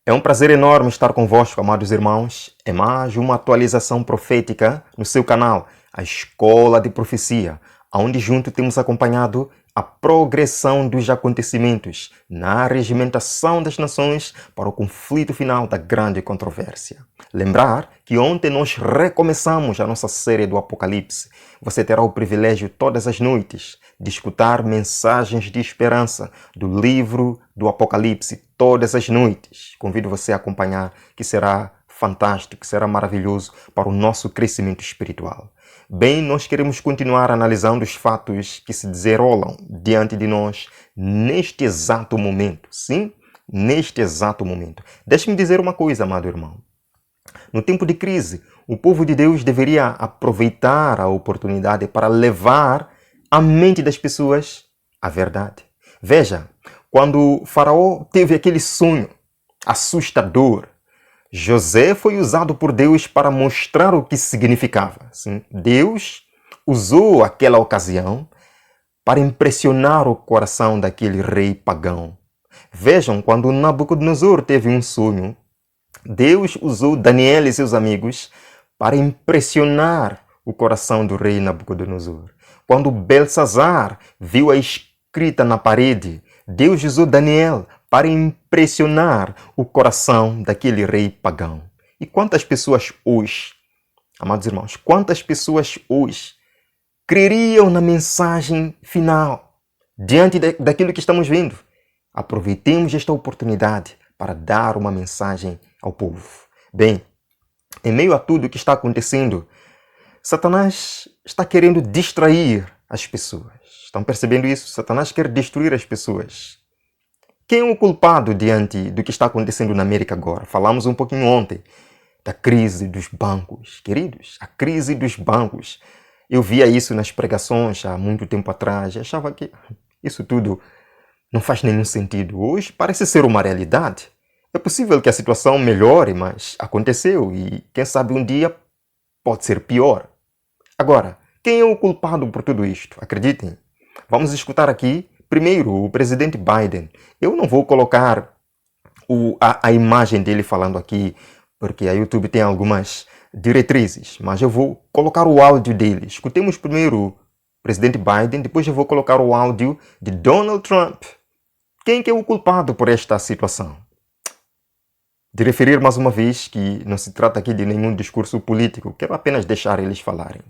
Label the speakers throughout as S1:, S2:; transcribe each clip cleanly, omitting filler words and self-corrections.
S1: É um prazer enorme estar convosco, amados irmãos. É mais uma atualização profética no seu canal, a Escola de Profecia, onde junto temos acompanhado a progressão dos acontecimentos na regimentação das nações para o conflito final da grande controvérsia. Lembrar que ontem nós recomeçamos a nossa série do Apocalipse. Você terá o privilégio todas as noites de escutar mensagens de esperança do livro do Apocalipse todas as noites. Convido você a acompanhar, que será fantástico, que será maravilhoso para o nosso crescimento espiritual. Bem, nós queremos continuar analisando os fatos que se desenrolam diante de nós neste exato momento. Sim, neste exato momento. Deixe-me dizer uma coisa, amado irmão. No tempo de crise, o povo de Deus deveria aproveitar a oportunidade para levar à mente das pessoas a verdade. Veja, quando Faraó teve aquele sonho assustador, José foi usado por Deus para mostrar o que significava. Sim, Deus usou aquela ocasião para impressionar o coração daquele rei pagão. Vejam, quando Nabucodonosor teve um sonho, Deus usou Daniel e seus amigos para impressionar o coração do rei Nabucodonosor. Quando Belsazar viu a escrita na parede, Deus usou Daniel para impressionar o coração daquele rei pagão. E quantas pessoas hoje, amados irmãos, quantas pessoas hoje creriam na mensagem final diante daquilo que estamos vendo? Aproveitemos esta oportunidade para dar uma mensagem ao povo. Bem, em meio a tudo o que está acontecendo, Satanás está querendo distrair as pessoas. Estão percebendo isso? Satanás quer destruir as pessoas. Quem é o culpado diante do que está acontecendo na América agora? Falamos um pouquinho ontem da crise dos bancos. Queridos, a crise dos bancos. Eu via isso nas pregações há muito tempo atrás e achava que isso tudo não faz nenhum sentido. Hoje parece ser uma realidade. É possível que a situação melhore, mas aconteceu e quem sabe um dia pode ser pior. Agora, quem é o culpado por tudo isto? Acreditem. Vamos escutar aqui primeiro o presidente Biden. Eu não vou colocar a imagem dele falando aqui, porque a YouTube tem algumas diretrizes, mas eu vou colocar o áudio dele. Escutemos primeiro o presidente Biden, depois eu vou colocar o áudio de Donald Trump. Quem que é o culpado por esta situação? De referir mais uma vez que não se trata aqui de nenhum discurso político, quero apenas deixar eles falarem.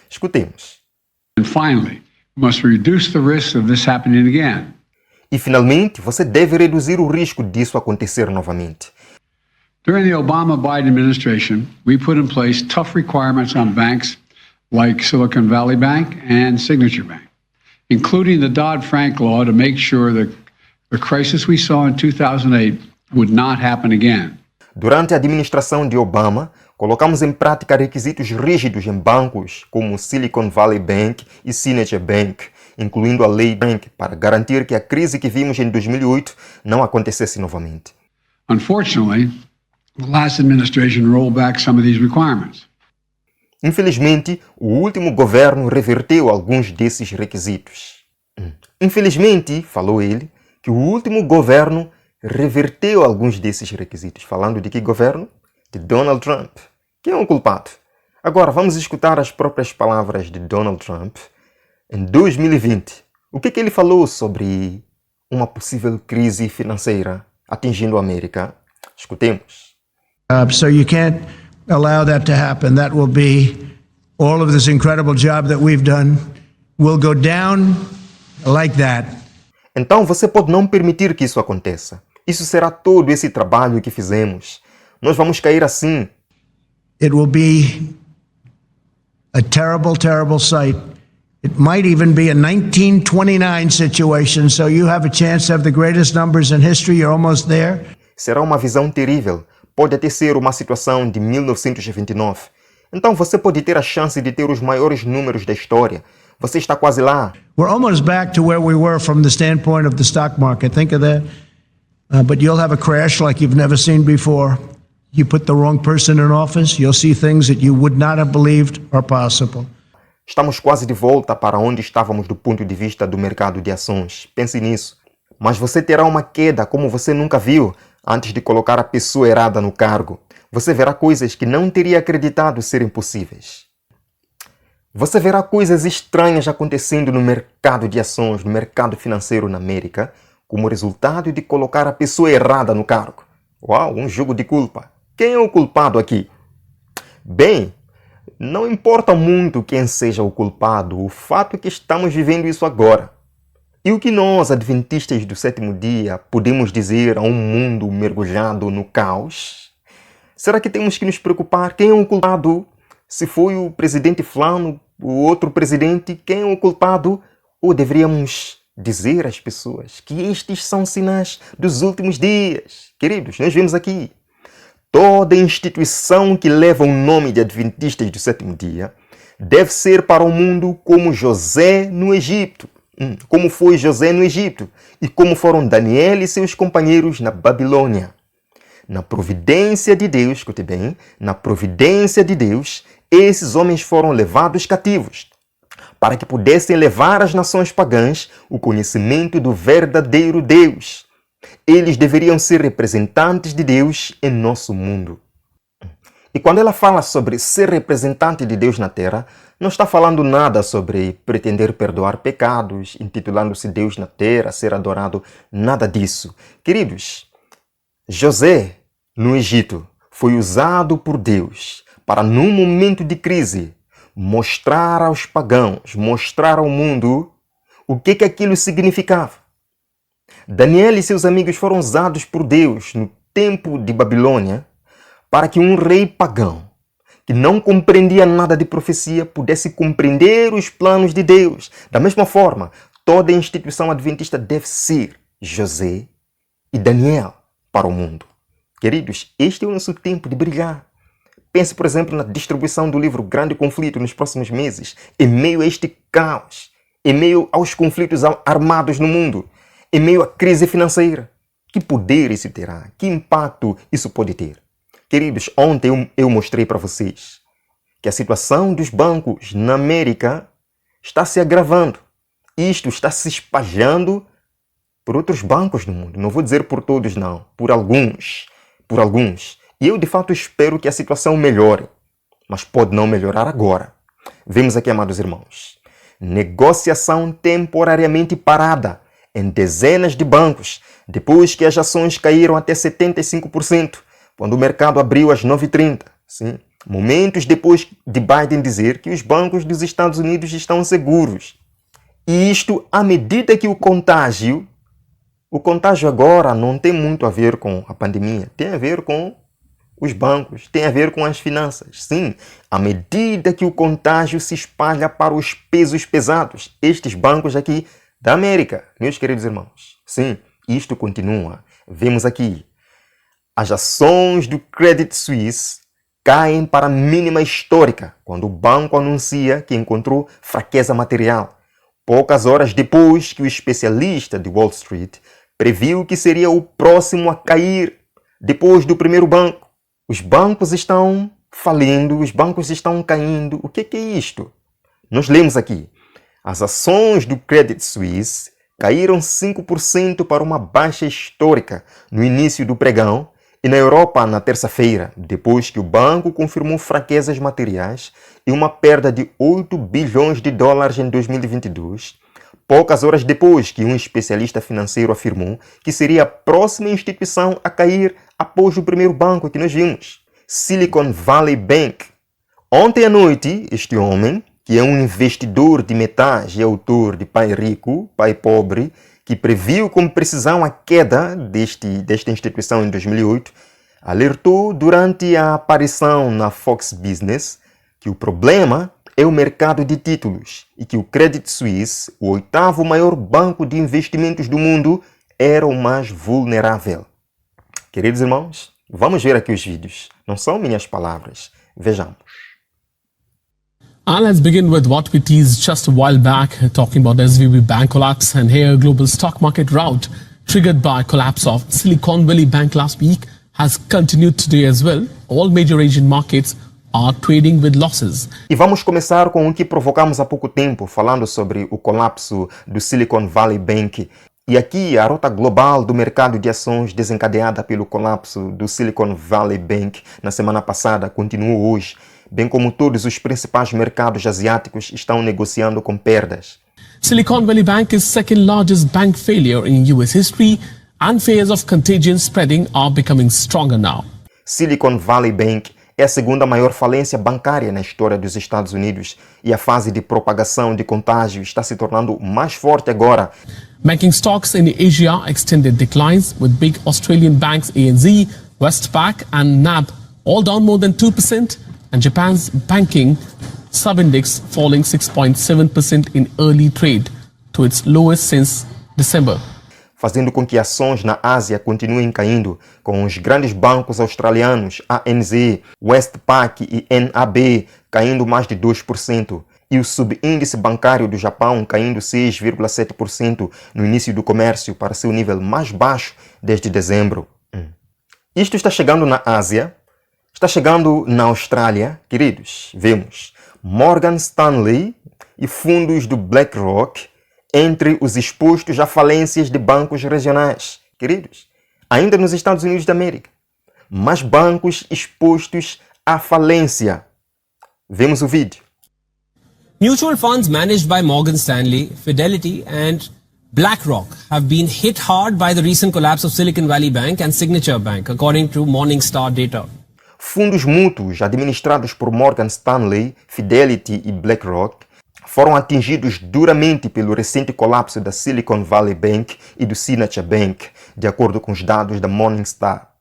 S1: Escutemos.
S2: And finally, we must reduce the risk of this happening again.
S1: E finalmente, você deve reduzir o risco disso acontecer novamente.
S2: During the Obama-Biden administration, we put in place tough requirements on banks like Silicon Valley Bank and Signature Bank, including the Dodd-Frank law to make sure that the crisis we saw in 2008 would not happen again.
S1: Durante a administração de Obama, colocamos em prática requisitos rígidos em bancos como Silicon Valley Bank e Signature Bank, incluindo a Lei Bank, para garantir que a crise que vimos em 2008 não acontecesse novamente.
S2: Unfortunately, the last administration rolled back some of these requirements.
S1: Infelizmente, o último governo reverteu alguns desses requisitos. Infelizmente, falou ele, que o último governo reverteu alguns desses requisitos. Falando de que governo? De Donald Trump. Quem é o culpado? Agora, vamos escutar as próprias palavras de Donald Trump em 2020. O que ele falou sobre uma possível crise financeira atingindo a América? Escutemos.
S3: So you can't allow that to happen. That will be all of this incredible job that we've done will go down like that.
S1: Então você pode não permitir que isso aconteça. Isso será todo esse trabalho que fizemos. Nós vamos cair assim.
S3: It will be a terrible, terrible sight. It might even be a 1929 situation, so you have a chance to have the greatest numbers in history. You're almost there.
S1: Será uma visão terrível. Pode até ser uma situação de 1929. Então você pode ter a chance de ter os maiores números da história. Você está quase lá.
S3: We're almost back to where we were from the standpoint of the stock market. Think of that. But you'll have a crash like you've never seen before. You put the wrong person in office, you'll see things that you would not have believed are possible.
S1: Estamos quase de volta para onde estávamos do ponto de vista do mercado de ações. Pense nisso. Mas você terá uma queda como você nunca viu. antes de colocar a pessoa errada no cargo, você verá coisas que não teria acreditado serem possíveis. Você verá coisas estranhas acontecendo no mercado de ações, no mercado financeiro na América, como resultado de colocar a pessoa errada no cargo. Uau, um jogo de culpa. Quem é o culpado aqui? Bem, não importa muito quem seja o culpado, o fato é que estamos vivendo isso agora. E o que nós, adventistas do sétimo dia, podemos dizer a um mundo mergulhado no caos? Será que temos que nos preocupar quem é o culpado? Se foi o presidente fulano, o outro presidente, quem é o culpado? Ou deveríamos dizer às pessoas que estes são sinais dos últimos dias? Queridos, nós vemos aqui. Toda instituição que leva o nome de Adventistas do sétimo dia deve ser para o mundo como José no Egito. Como foi José no Egito e como foram Daniel e seus companheiros na Babilônia. Na providência de Deus, escute bem, na providência de Deus, esses homens foram levados cativos, para que pudessem levar às nações pagãs o conhecimento do verdadeiro Deus. Eles deveriam ser representantes de Deus em nosso mundo. E quando ela fala sobre ser representante de Deus na terra, não está falando nada sobre pretender perdoar pecados, intitulando-se Deus na terra, ser adorado, nada disso. Queridos, José, no Egito, foi usado por Deus para, num momento de crise, mostrar aos pagãos, mostrar ao mundo o que aquilo significava. Daniel e seus amigos foram usados por Deus no tempo de Babilônia para que um rei pagão, que não compreendia nada de profecia, pudesse compreender os planos de Deus. Da mesma forma, toda a instituição adventista deve ser José e Daniel para o mundo. Queridos, este é o nosso tempo de brilhar. Pense, por exemplo, na distribuição do livro Grande Conflito nos próximos meses, em meio a este caos, em meio aos conflitos armados no mundo, em meio à crise financeira. Que poder isso terá? Que impacto isso pode ter? Queridos, ontem eu mostrei para vocês que a situação dos bancos na América está se agravando. Isto está se espalhando por outros bancos no mundo. Não vou dizer por todos, não. Por alguns. Por alguns. E eu, de fato, espero que a situação melhore. Mas pode não melhorar agora. Vemos aqui, amados irmãos. Negociação temporariamente parada em dezenas de bancos, depois que as ações caíram até 75%, quando o mercado abriu às 9h30. Sim. Momentos depois de Biden dizer que os bancos dos Estados Unidos estão seguros. E isto à medida que o contágio agora não tem muito a ver com a pandemia, tem a ver com os bancos, tem a ver com as finanças. Sim, à medida que o contágio se espalha para os pesos pesados, estes bancos aqui da América, meus queridos irmãos. Sim, isto continua. Vemos aqui, as ações do Credit Suisse caem para a mínima histórica quando o banco anuncia que encontrou fraqueza material, poucas horas depois que o especialista de Wall Street previu que seria o próximo a cair depois do primeiro banco. Os bancos estão falindo, os bancos estão caindo. O que é isto? Nós lemos aqui. As ações do Credit Suisse caíram 5% para uma baixa histórica no início do pregão e na Europa na terça-feira, depois que o banco confirmou fraquezas materiais e uma perda de 8 bilhões de dólares em 2022, poucas horas depois que um especialista financeiro afirmou que seria a próxima instituição a cair após o primeiro banco que nós vimos, Silicon Valley Bank. Ontem à noite, este homem, que é um investidor de metais e autor de Pai Rico, Pai Pobre, que previu com precisão a queda desta instituição em 2008, alertou durante a aparição na Fox Business que o problema é o mercado de títulos e que o Credit Suisse, o 8º maior banco de investimentos do mundo, era o mais vulnerável. Queridos irmãos, vamos ver aqui os vídeos. Não são minhas palavras. Vejamos.
S4: Let's begin with what we teased just a while back, talking about SVB bank collapse and here global stock market rout triggered by collapse of Silicon Valley Bank last week has continued today as well. All major Asian markets are trading with losses.
S1: E vamos começar com o que provocamos há pouco tempo, falando sobre o colapso do Silicon Valley Bank. E aqui a rota global do mercado de ações desencadeada pelo colapso do Silicon Valley Bank na semana passada continuou hoje, bem como todos os principais mercados asiáticos estão negociando com perdas.
S4: Silicon Valley Bank is second largest bank failure in US history, and fears of contagion spreading are becoming stronger now.
S1: Silicon Valley Bank é a segunda maior falência bancária na história dos Estados Unidos e a fase de propagação de contágio está se tornando mais forte agora.
S4: Banking stocks in Asia extended declines, with big Australian banks ANZ, Westpac and NAB all down more than 2%, and Japan's banking sub-index falling 6.7% in early trade, to its lowest since December.
S1: Fazendo com que ações na Ásia continuem caindo, com os grandes bancos australianos ANZ, Westpac e NAB caindo mais de 2%, e o subíndice bancário do Japão caindo 6,7% no início do comércio para seu nível mais baixo desde dezembro. Isto está chegando na Ásia, está chegando na Austrália, queridos. Vemos Morgan Stanley e fundos do BlackRock entre os expostos a falências de bancos regionais, queridos. Ainda nos Estados Unidos da América, mais bancos expostos à falência. Vemos o vídeo.
S5: Mutual funds managed by Morgan Stanley, Fidelity and BlackRock have been hit hard by the recent collapse of Silicon Valley Bank and Signature Bank, according to Morningstar data.
S1: Fundos mútuos administrados por Morgan Stanley, Fidelity e BlackRock foram atingidos duramente pelo recente colapso da Silicon Valley Bank e do Signature Bank, de acordo com os dados da Morningstar.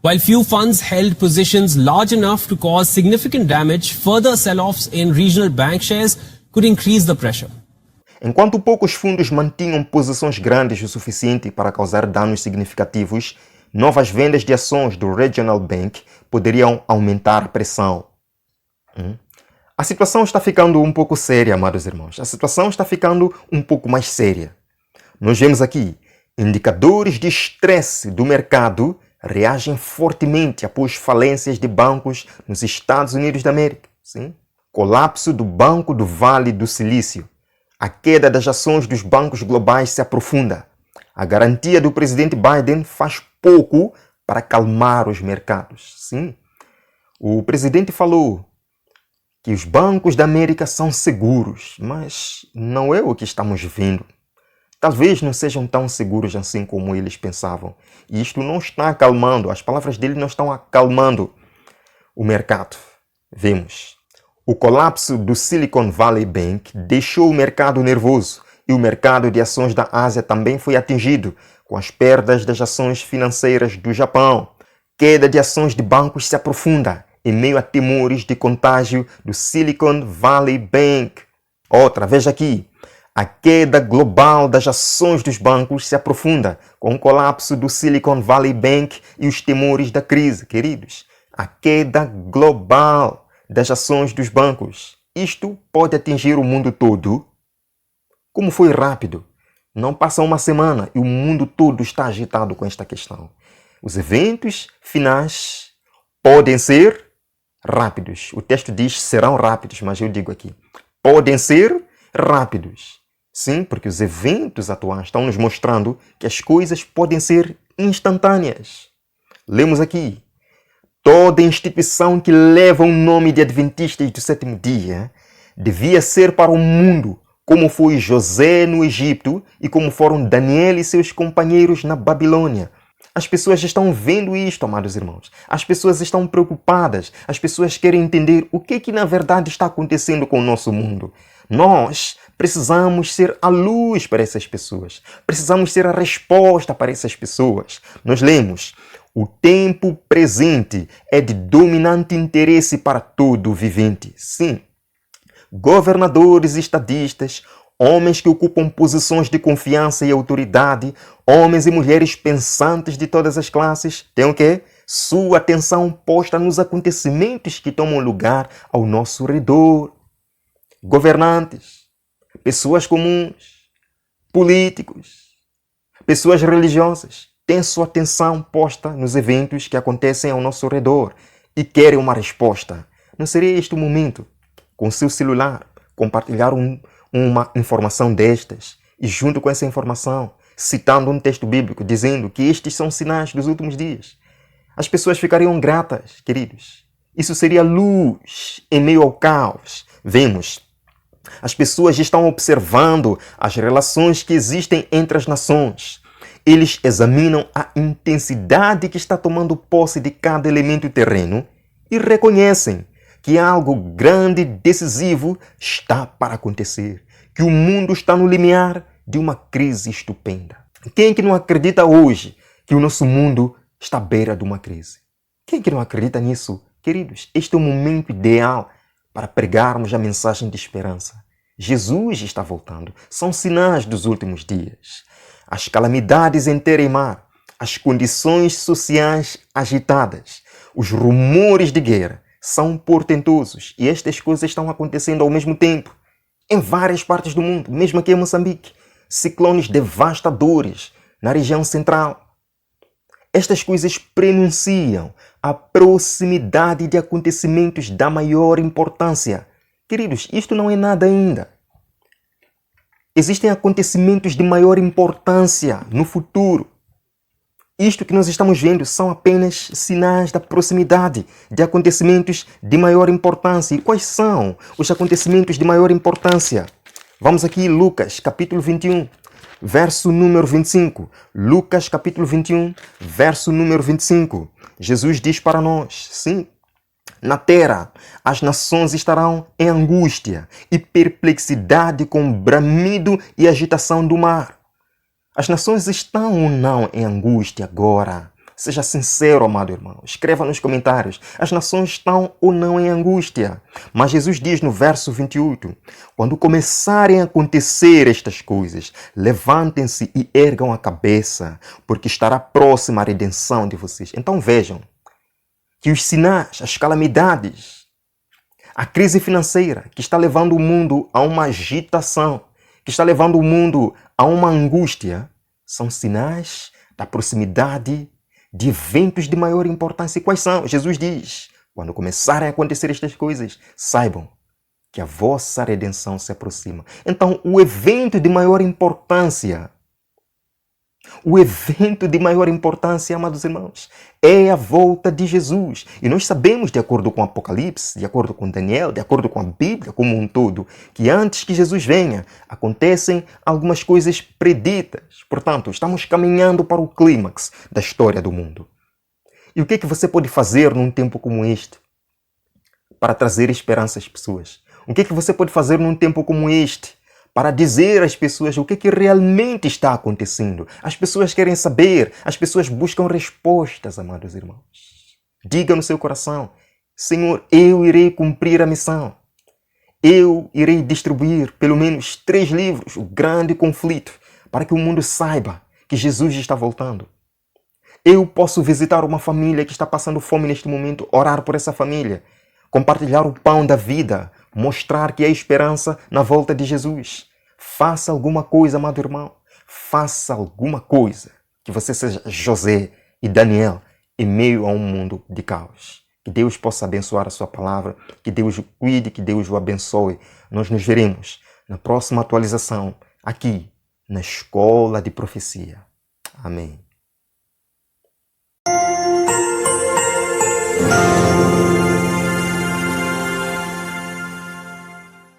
S5: While few funds held positions large enough to cause significant damage, further sell-offs in regional bank shares could increase the pressure.
S1: Enquanto poucos fundos mantinham posições grandes o suficiente para causar danos significativos, novas vendas de ações do Regional Bank poderiam aumentar a pressão. A situação está ficando um pouco séria, amados irmãos. A situação está ficando um pouco mais séria. Nós vemos aqui indicadores de estresse do mercado reagem fortemente após falências de bancos nos Estados Unidos da América. Sim? Colapso do Banco do Vale do Silício. A queda das ações dos bancos globais se aprofunda. A garantia do presidente Biden faz pouco para acalmar os mercados. Sim? O presidente falou que os bancos da América são seguros, mas não é o que estamos vendo. Talvez não sejam tão seguros assim como eles pensavam. E isto não está acalmando, as palavras dele não estão acalmando o mercado. Vemos. O colapso do Silicon Valley Bank deixou o mercado nervoso e o mercado de ações da Ásia também foi atingido, com as perdas das ações financeiras do Japão. Queda de ações de bancos se aprofunda em meio a temores de contágio do Silicon Valley Bank. Outra, veja aqui. A queda global das ações dos bancos se aprofunda com o colapso do Silicon Valley Bank e os temores da crise, queridos. A queda global das ações dos bancos. Isto pode atingir o mundo todo. Como foi rápido. Não passa uma semana e o mundo todo está agitado com esta questão. Os eventos finais podem ser rápidos. O texto diz serão rápidos, mas eu digo aqui. Podem ser rápidos. Sim, porque os eventos atuais estão nos mostrando que as coisas podem ser instantâneas. Lemos aqui. Toda instituição que leva o nome de Adventistas do Sétimo Dia devia ser para o mundo, como foi José no Egito e como foram Daniel e seus companheiros na Babilônia. As pessoas estão vendo isto, amados irmãos. As pessoas estão preocupadas. As pessoas querem entender o que na verdade está acontecendo com o nosso mundo. Nós precisamos ser a luz para essas pessoas. Precisamos ser a resposta para essas pessoas. Nós lemos: o tempo presente é de dominante interesse para todo o vivente. Sim. Governadores e estadistas, homens que ocupam posições de confiança e autoridade, homens e mulheres pensantes de todas as classes, têm o quê? Sua atenção posta nos acontecimentos que tomam lugar ao nosso redor. Governantes, pessoas comuns, políticos, pessoas religiosas, têm sua atenção posta nos eventos que acontecem ao nosso redor e querem uma resposta. Não seria este o momento, com seu celular, compartilhar uma informação destas e junto com essa informação citando um texto bíblico, dizendo que estes são sinais dos últimos dias. As pessoas ficariam gratas, queridos. Isso seria luz em meio ao caos. Vemos, as pessoas estão observando as relações que existem entre as nações. Eles examinam a intensidade que está tomando posse de cada elemento terreno e reconhecem que algo grande e decisivo está para acontecer, que o mundo está no limiar de uma crise estupenda. Quem é que não acredita hoje que o nosso mundo está à beira de uma crise? Quem é que não acredita nisso? Queridos, este é o momento ideal para pregarmos a mensagem de esperança. Jesus está voltando. São sinais dos últimos dias. As calamidades em terra e mar, as condições sociais agitadas, os rumores de guerra são portentosos e estas coisas estão acontecendo ao mesmo tempo em várias partes do mundo, mesmo aqui em Moçambique. Ciclones devastadores na região central. Estas coisas prenunciam a proximidade de acontecimentos da maior importância. Queridos, isto não é nada ainda. Existem acontecimentos de maior importância no futuro. Isto que nós estamos vendo são apenas sinais da proximidade de acontecimentos de maior importância. E quais são os acontecimentos de maior importância? Vamos aqui, Lucas, capítulo 21, verso número 25. Lucas, capítulo 21, verso número 25. Jesus diz para nós, sim, na terra as nações estarão em angústia e perplexidade com bramido e agitação do mar. As nações estão ou não em angústia agora? Seja sincero, amado irmão. Escreva nos comentários. As nações estão ou não em angústia? Mas Jesus diz no verso 28, quando começarem a acontecer estas coisas, levantem-se e ergam a cabeça, porque estará próxima a redenção de vocês. Então vejam que os sinais, as calamidades, a crise financeira que está levando o mundo a uma agitação, que está levando o mundo a uma angústia, são sinais da proximidade de eventos de maior importância. E quais são? Jesus diz, quando começarem a acontecer estas coisas, saibam que a vossa redenção se aproxima. Então, o evento de maior importância, amados irmãos, é a volta de Jesus. E nós sabemos, de acordo com o Apocalipse, de acordo com Daniel, de acordo com a Bíblia como um todo, que antes que Jesus venha, acontecem algumas coisas preditas. Portanto, estamos caminhando para o clímax da história do mundo. E o que é que você pode fazer num tempo como este para trazer esperança às pessoas? O que é que você pode fazer num tempo como este para dizer às pessoas o que é que realmente está acontecendo? As pessoas querem saber, as pessoas buscam respostas, amados irmãos. Diga no seu coração, Senhor, eu irei cumprir a missão. Eu irei distribuir pelo menos 3 livros, o grande conflito, para que o mundo saiba que Jesus está voltando. Eu posso visitar uma família que está passando fome neste momento, orar por essa família, compartilhar o pão da vida, mostrar que há esperança na volta de Jesus. Faça alguma coisa, amado irmão. Faça alguma coisa. Que você seja José e Daniel em meio a um mundo de caos. Que Deus possa abençoar a sua palavra. Que Deus o cuide, que Deus o abençoe. Nós nos veremos na próxima atualização aqui na Escola de Profecia. Amém.